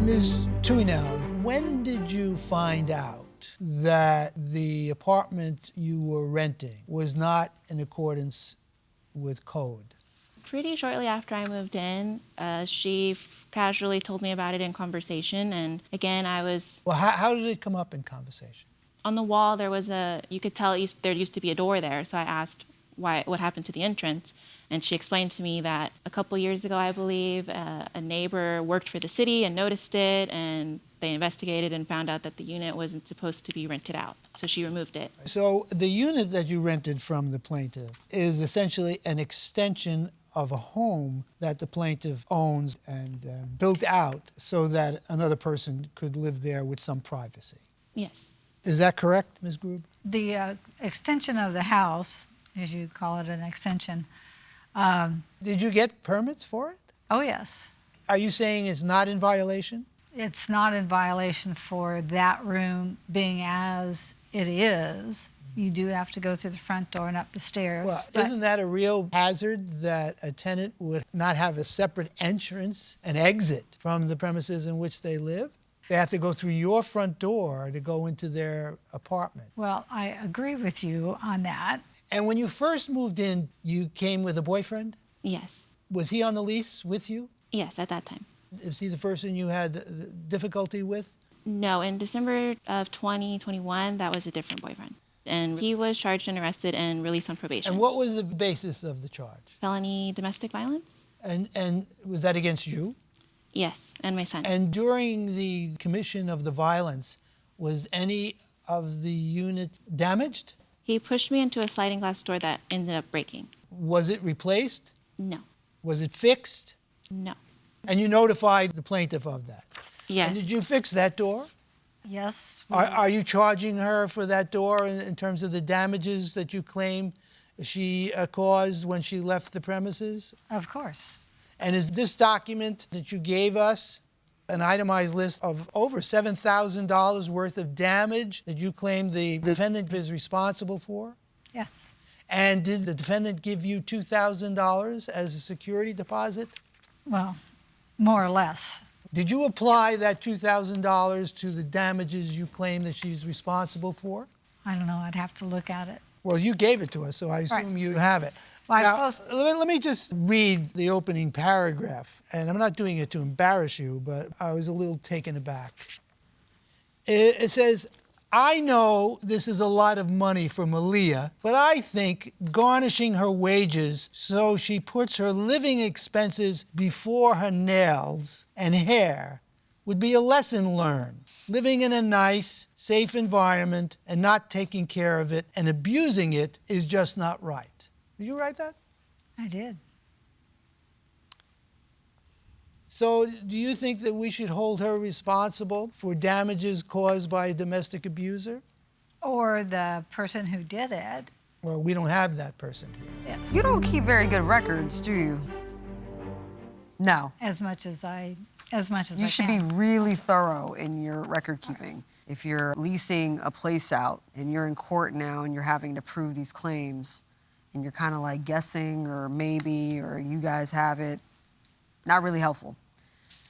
Ms. Tuinel, when did you find out that the apartment you were renting was not in accordance with code? Pretty shortly after I moved in, she casually told me about it in conversation, and again, I was... Well, how did it come up in conversation? On the wall, there was you could tell there used to be a door there, so I asked what happened to the entrance, and she explained to me that a couple years ago, I believe, a neighbor worked for the city and noticed it, and they investigated and found out that the unit wasn't supposed to be rented out, so she removed it. So the unit that you rented from the plaintiff is essentially an extension of a home that the plaintiff owns and built out so that another person could live there with some privacy. Yes. Is that correct, Ms. Grube? The extension of the house, if you call it an extension. Did you get permits for it? Oh, yes. Are you saying it's not in violation? It's not in violation for that room being as it is. You do have to go through the front door and up the stairs. Well, isn't that a real hazard that a tenant would not have a separate entrance and exit from the premises in which they live? They have to go through your front door to go into their apartment. Well, I agree with you on that. And when you first moved in, you came with a boyfriend? Yes. Was he on the lease with you? Yes, at that time. Is he the person you had difficulty with? No, in December of 2021, that was a different boyfriend. And he was charged and arrested and released on probation. And what was the basis of the charge? Felony domestic violence? And was that against you? Yes, and my son. And during the commission of the violence, was any of the unit damaged? He pushed me into a sliding glass door that ended up breaking. Was it replaced? No. Was it fixed? No. And you notified the plaintiff of that? Yes. And did you fix that door? Yes. Are you charging her for that door in terms of the damages that you claim she caused when she left the premises? Of course. And is this document that you gave us an itemized list of over $7,000 worth of damage that you claim the defendant is responsible for? Yes. And did the defendant give you $2,000 as a security deposit? Well, more or less. Did you apply that $2,000 to the damages you claim that she's responsible for? I don't know. I'd have to look at it. Well, you gave it to us, so I assume Right. you have it. Well, Now, let me just read the opening paragraph, and I'm not doing it to embarrass you, but I was a little taken aback. It says, I know this is a lot of money for Malia, but I think garnishing her wages so she puts her living expenses before her nails and hair would be a lesson learned. Living in a nice, safe environment and not taking care of it and abusing it is just not right. Did you write that? I did. So do you think that we should hold her responsible for damages caused by a domestic abuser? Or the person who did it. Well, we don't have that person here. Yes. You don't keep very good records, do you? No. As much as I You should be really thorough in your record keeping. If you're leasing a place out and you're in court now and you're having to prove these claims and you're kind of like guessing or maybe or you guys have it, not really helpful.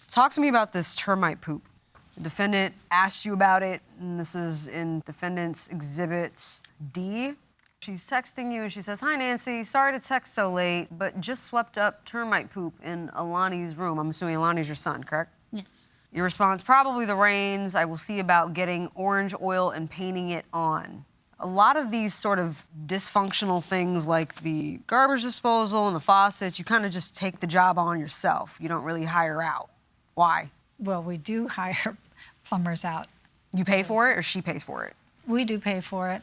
Talk to me about this termite poop. The defendant asked you about it, and this is in Defendant's Exhibit D. She's texting you and she says, "Hi, Nancy. Sorry to text so late, but just swept up termite poop in Alani's room." I'm assuming Alani's your son, correct? Yes. Your response, "Probably the rains. I will see about getting orange oil and painting it on." A lot of these sort of dysfunctional things like the garbage disposal and the faucets, you kind of just take the job on yourself. You don't really hire out. Why? Well, we do hire plumbers out. You pay for it or she pays for it? We do pay for it.